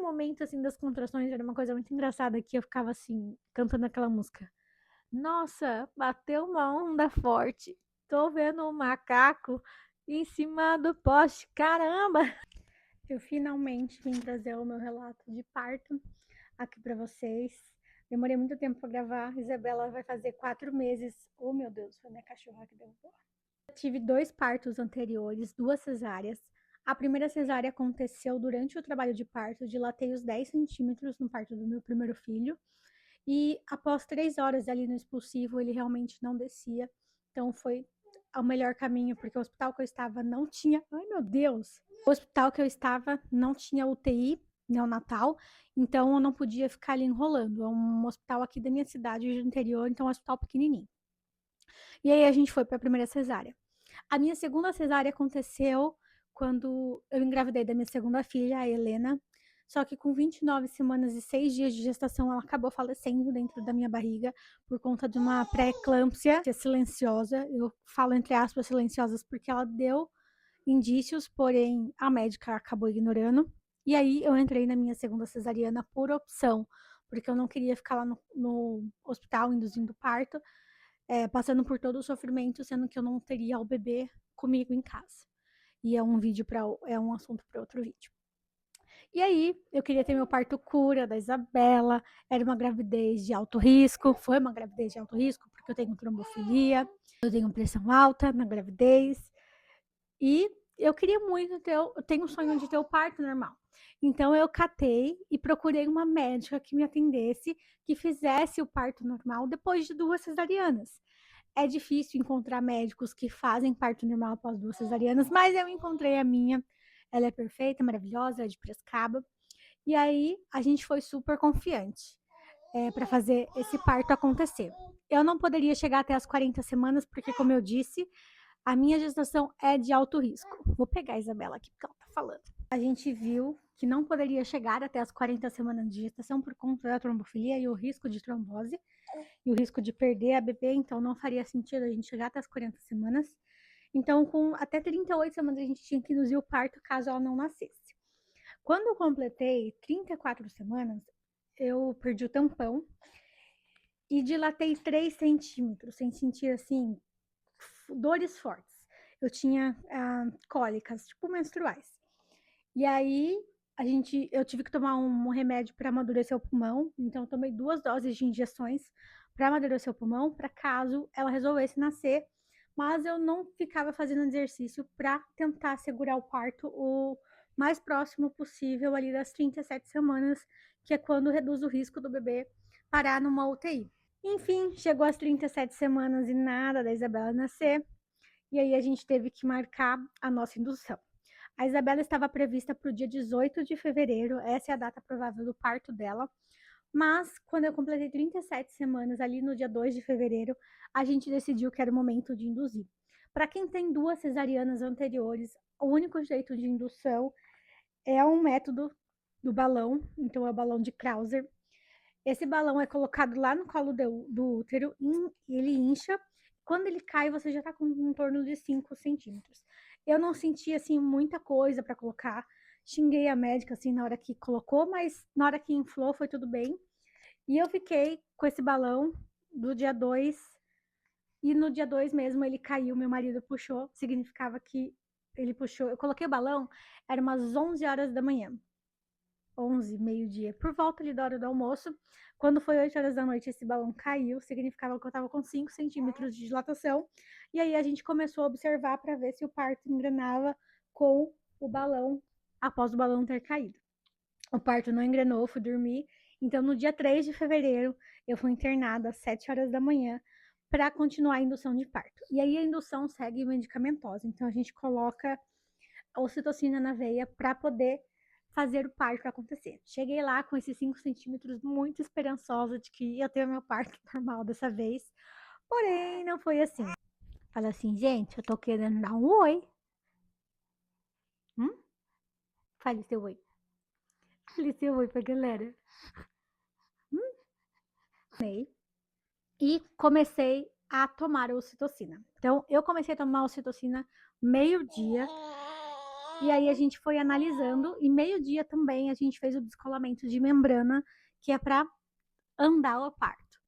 o momento, assim, das contrações, era uma coisa muito engraçada, que eu ficava, assim, cantando aquela música. Nossa, bateu uma onda forte. Tô vendo um macaco em cima do poste. Caramba! Eu finalmente vim trazer o meu relato de parto aqui para vocês. Demorei muito tempo para gravar. Isabela vai fazer 4 meses. Oh, meu Deus, foi minha cachorra que derrubou. Eu tive 2 partos anteriores, 2 cesáreas. A primeira cesárea aconteceu durante o trabalho de parto. Dilatei os 10 centímetros no parto do meu primeiro filho. E após 3 horas ali no expulsivo, ele realmente não descia. Então foi o melhor caminho, porque o hospital que eu estava não tinha. Ai, meu Deus! O hospital que eu estava não tinha UTI neonatal, então eu não podia ficar ali enrolando. É um hospital aqui da minha cidade, do interior, então é um hospital pequenininho. E aí a gente foi para a primeira cesárea. A minha segunda cesárea aconteceu quando eu engravidei da minha segunda filha, a Helena. Só que com 29 semanas e 6 dias de gestação, ela acabou falecendo dentro da minha barriga por conta de uma pré-eclâmpsia silenciosa. Eu falo entre aspas silenciosas porque ela deu indícios, porém a médica acabou ignorando. E aí eu entrei na minha segunda cesariana por opção, porque eu não queria ficar lá no hospital induzindo parto, passando por todo o sofrimento, sendo que eu não teria o bebê comigo em casa. E é um assunto para outro vídeo. E aí, eu queria ter meu parto cura da Isabela, era uma gravidez de alto risco, foi uma gravidez de alto risco, porque eu tenho trombofilia, eu tenho pressão alta na gravidez, e eu queria muito eu tenho um sonho de ter o parto normal. Então eu catei e procurei uma médica que me atendesse, que fizesse o parto normal depois de 2 cesarianas. É difícil encontrar médicos que fazem parto normal após 2 cesarianas, mas eu encontrei a minha. Ela é perfeita, maravilhosa, é de Piracicaba. E aí a gente foi super confiante para fazer esse parto acontecer. Eu não poderia chegar até as 40 semanas, porque, como eu disse, a minha gestação é de alto risco. Vou pegar a Isabela aqui, porque ela tá falando. A gente viu que não poderia chegar até as 40 semanas de gestação por conta da trombofilia e o risco de trombose e o risco de perder a bebê, então não faria sentido a gente chegar até as 40 semanas. Então, com até 38 semanas, a gente tinha que induzir o parto caso ela não nascesse. Quando eu completei 34 semanas, eu perdi o tampão e dilatei 3 centímetros, sem sentir, assim, dores fortes. Eu tinha cólicas, tipo menstruais. E aí, eu tive que tomar um remédio para amadurecer o pulmão, então eu tomei 2 doses de injeções para amadurecer o pulmão, para caso ela resolvesse nascer, mas eu não ficava fazendo exercício para tentar segurar o parto o mais próximo possível ali das 37 semanas, que é quando reduz o risco do bebê parar numa UTI. Enfim, chegou às 37 semanas e nada da Isabela nascer, e aí a gente teve que marcar a nossa indução. A Isabela estava prevista para o dia 18 de fevereiro, essa é a data provável do parto dela, mas quando eu completei 37 semanas, ali no dia 2 de fevereiro, a gente decidiu que era o momento de induzir. Para quem tem 2 cesarianas anteriores, o único jeito de indução é um método do balão, então é o balão de Krauser. Esse balão é colocado lá no colo do útero, ele incha. Quando ele cai, você já está com em torno de 5 centímetros. Eu não senti, assim, muita coisa para colocar. Xinguei a médica, assim, na hora que colocou, mas na hora que inflou foi tudo bem. E eu fiquei com esse balão do dia 2. E no dia 2 mesmo ele caiu, meu marido puxou. Significava que ele puxou. Eu coloquei o balão, era umas 11 horas da manhã. 11, meio-dia, por volta ali da hora do almoço. Quando foi 8 horas da noite, esse balão caiu, significava que eu estava com 5 centímetros de dilatação. E aí a gente começou a observar para ver se o parto engrenava com o balão, após o balão ter caído. O parto não engrenou, fui dormir. Então, no dia 3 de fevereiro, eu fui internada às 7 horas da manhã para continuar a indução de parto. E aí a indução segue medicamentosa. Então, a gente coloca a ocitocina na veia para poder fazer o parto acontecer. Cheguei lá com esses 5 centímetros, muito esperançosa de que ia ter o meu parto normal dessa vez. Porém, não foi assim. Fala assim, gente, eu tô querendo dar um oi. Hum? Fale seu oi. Fale seu oi pra galera. E comecei a tomar a ocitocina. Então, eu comecei a tomar a ocitocina meio-dia. E aí a gente foi analisando e meio-dia também a gente fez o descolamento de membrana, que é para andar o parto.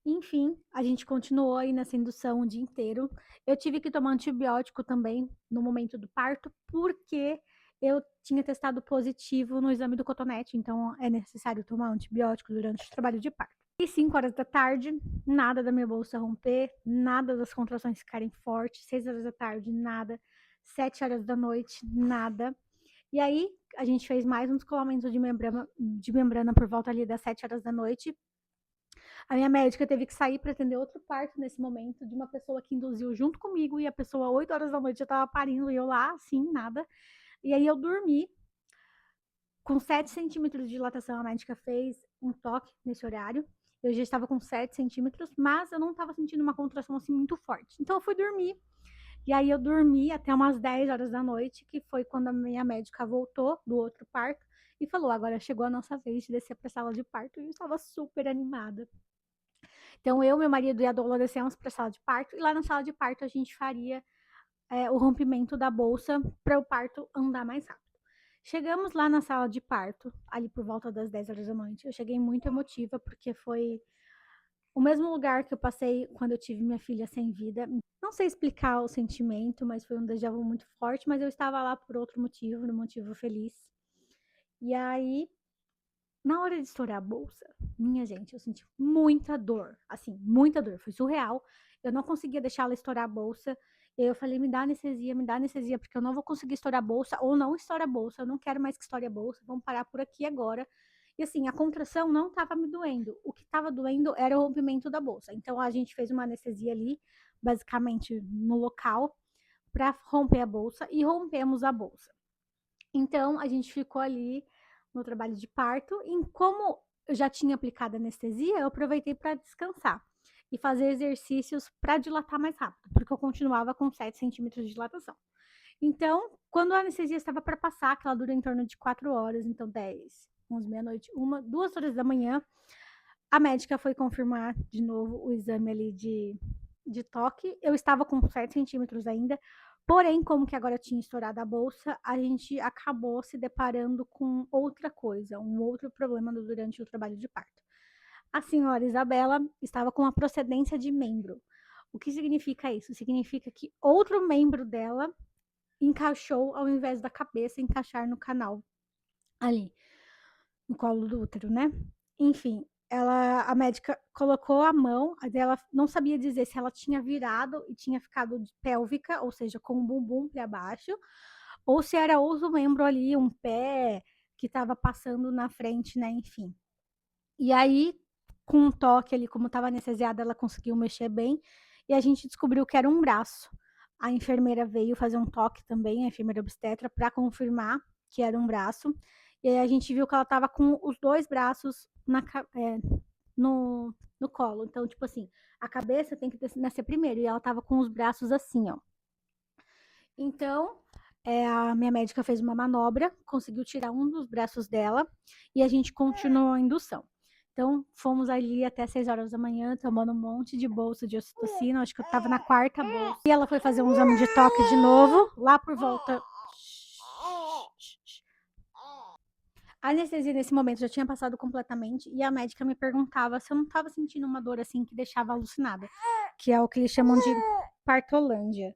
Enfim, a gente continuou aí nessa indução o dia inteiro. Eu tive que tomar antibiótico também no momento do parto, porque eu tinha testado positivo no exame do cotonete, então é necessário tomar antibiótico durante o trabalho de parto. E 5 horas da tarde, nada da minha bolsa romper, nada das contrações ficarem fortes. 6 horas da tarde, nada. 7 horas da noite, nada. E aí, a gente fez mais um descolamento de membrana por volta ali das 7 horas da noite. A minha médica teve que sair para atender outro parto nesse momento, de uma pessoa que induziu junto comigo, e a pessoa, 8 horas da noite, já estava parindo, e eu lá, assim, nada. E aí eu dormi. Com 7 centímetros de dilatação, a médica fez um toque nesse horário. Eu já estava com 7 centímetros, mas eu não estava sentindo uma contração assim muito forte. Então eu fui dormir. E aí eu dormi até umas 10 horas da noite, que foi quando a minha médica voltou do outro parto e falou: agora chegou a nossa vez de descer para a sala de parto. E eu estava super animada. Então eu, meu marido e a doula descemos para a sala de parto. E lá na sala de parto a gente faria o rompimento da bolsa para o parto andar mais rápido. Chegamos lá na sala de parto, ali por volta das 10 horas da noite. Eu cheguei muito emotiva, porque foi o mesmo lugar que eu passei quando eu tive minha filha sem vida. Não sei explicar o sentimento, mas foi um déjà vu muito forte, mas eu estava lá por outro motivo, um motivo feliz. E aí, na hora de estourar a bolsa, minha gente, eu senti muita dor, assim, muita dor, foi surreal. Eu não conseguia deixar ela estourar a bolsa. E aí eu falei: me dá anestesia, porque eu não vou conseguir estourar a bolsa, ou não estoura a bolsa, eu não quero mais que estoure a bolsa, vamos parar por aqui agora. E assim, a contração não estava me doendo, o que estava doendo era o rompimento da bolsa. Então a gente fez uma anestesia ali, basicamente no local, para romper a bolsa, e rompemos a bolsa. Então a gente ficou ali no trabalho de parto, e como eu já tinha aplicado anestesia, eu aproveitei para descansar e fazer exercícios para dilatar mais rápido, porque eu continuava com 7 centímetros de dilatação. Então, quando a anestesia estava para passar, que ela dura em torno de 4 horas, então 10, 11, meia-noite, 1, 2 horas da manhã, a médica foi confirmar de novo o exame ali de toque. Eu estava com 7 centímetros ainda, porém, como que agora tinha estourado a bolsa, a gente acabou se deparando com outra coisa, um outro problema durante o trabalho de parto. A senhora Isabela estava com uma procedência de membro. O que significa isso? Significa que outro membro dela encaixou, ao invés da cabeça encaixar no canal ali, no colo do útero, né? Enfim, a médica colocou a mão, ela não sabia dizer se ela tinha virado e tinha ficado pélvica, ou seja, com o bumbum para baixo, ou se era outro membro ali, um pé que estava passando na frente, né? Enfim. E aí, com um toque ali, como estava anestesiada, ela conseguiu mexer bem, e a gente descobriu que era um braço. A enfermeira veio fazer um toque também, a enfermeira obstetra, para confirmar que era um braço. E aí a gente viu que ela estava com os 2 braços no colo. Então, tipo assim, a cabeça tem que nascer primeiro, e ela estava com os braços assim, ó. Então, a minha médica fez uma manobra, conseguiu tirar um dos braços dela, e a gente continuou a indução. Então, fomos ali até 6 horas da manhã, tomando um monte de bolsa de ocitocina, acho que eu estava na 4ª bolsa. E ela foi fazer um exame de toque de novo, lá por volta... A anestesia nesse momento já tinha passado completamente, e a médica me perguntava se eu não estava sentindo uma dor assim que deixava alucinada, que é o que eles chamam de partolândia.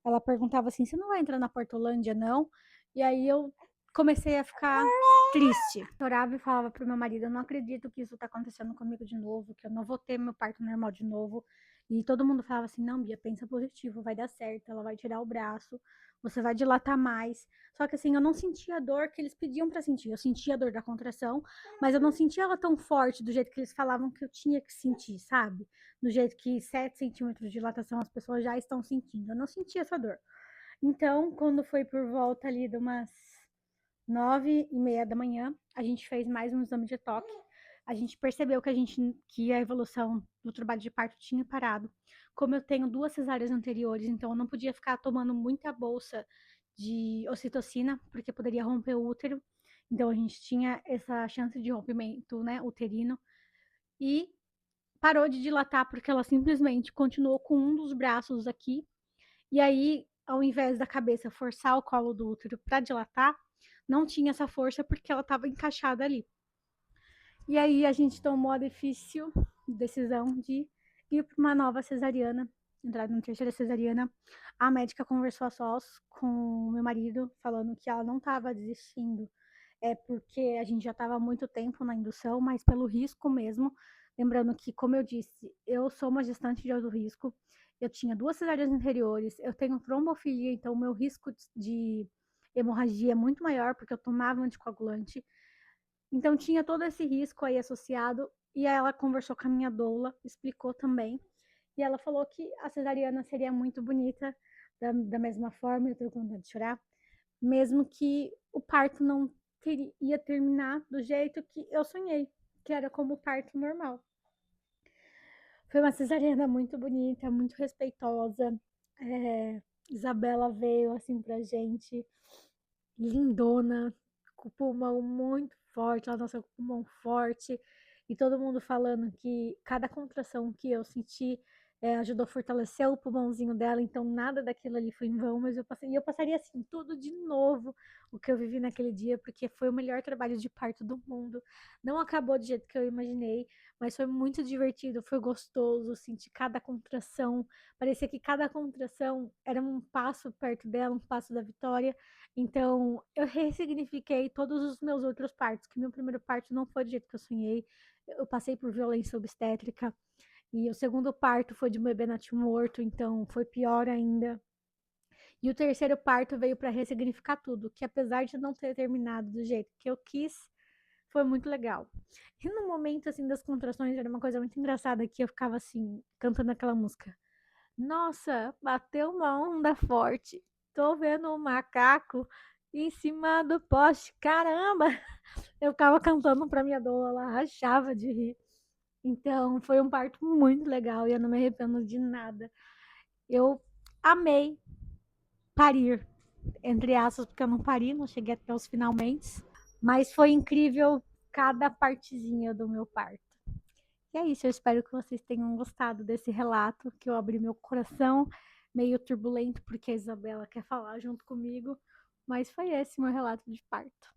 Ela perguntava assim: você não vai entrar na Portolândia, não? E aí eu comecei a ficar triste. Chorava e falava pro meu marido: eu não acredito que isso tá acontecendo comigo de novo, que eu não vou ter meu parto normal de novo. E todo mundo falava assim: não, Bia, pensa positivo, vai dar certo, ela vai tirar o braço, você vai dilatar mais. Só que assim, eu não sentia a dor que eles pediam pra sentir. Eu sentia a dor da contração, mas eu não sentia ela tão forte do jeito que eles falavam que eu tinha que sentir, sabe? Do jeito que 7 centímetros de dilatação as pessoas já estão sentindo. Eu não sentia essa dor. Então, quando foi por volta ali de umas 9h30 da manhã, a gente fez mais um exame de toque. A gente percebeu que a evolução do trabalho de parto tinha parado. Como eu tenho 2 cesáreas anteriores, então eu não podia ficar tomando muita bolsa de ocitocina, porque poderia romper o útero. Então a gente tinha essa chance de rompimento, né, uterino. E parou de dilatar porque ela simplesmente continuou com um dos braços aqui. E aí ao invés da cabeça forçar o colo do útero para dilatar, não tinha essa força porque ela estava encaixada ali. E aí a gente tomou a difícil decisão de ir para uma nova cesariana, entrar na terceira cesariana. A médica conversou a sós com meu marido, falando que ela não estava desistindo, porque a gente já estava há muito tempo na indução, mas pelo risco mesmo. Lembrando que, como eu disse, eu sou uma gestante de alto risco, eu tinha 2 cesarianas anteriores, eu tenho trombofilia, então o meu risco de hemorragia é muito maior, porque eu tomava anticoagulante. Então tinha todo esse risco aí associado, e aí ela conversou com a minha doula, explicou também, e ela falou que a cesariana seria muito bonita, da mesma forma, eu tenho vontade de chorar, mesmo que o parto não ia terminar do jeito que eu sonhei, que era como o parto normal. Foi uma cesariana muito bonita, muito respeitosa. Isabela veio assim pra gente, lindona, com o pulmão muito forte, ela nasceu com o pulmão forte, e todo mundo falando que cada contração que eu senti ajudou a fortalecer o pulmãozinho dela, então nada daquilo ali foi em vão, mas eu passaria assim tudo de novo o que eu vivi naquele dia, porque foi o melhor trabalho de parto do mundo. Não acabou do jeito que eu imaginei, mas foi muito divertido, foi gostoso, senti cada contração, parecia que cada contração era um passo perto dela, um passo da vitória. Então, eu ressignifiquei todos os meus outros partos, que meu primeiro parto não foi do jeito que eu sonhei. Eu passei por violência obstétrica. E o segundo parto foi de um bebê natimorto, então foi pior ainda. E o terceiro parto veio para ressignificar tudo, que apesar de não ter terminado do jeito que eu quis, foi muito legal. E no momento, assim, das contrações, era uma coisa muito engraçada, que eu ficava, assim, cantando aquela música. Nossa, bateu uma onda forte. Tô vendo um macaco em cima do poste. Caramba! Eu ficava cantando pra minha doula, ela rachava de rir. Então, foi um parto muito legal e eu não me arrependo de nada. Eu amei parir, entre aspas, porque eu não pari, não cheguei até os finalmente. Mas foi incrível cada partezinha do meu parto. E é isso, eu espero que vocês tenham gostado desse relato, que eu abri meu coração, meio turbulento, porque a Isabela quer falar junto comigo, mas foi esse meu relato de parto.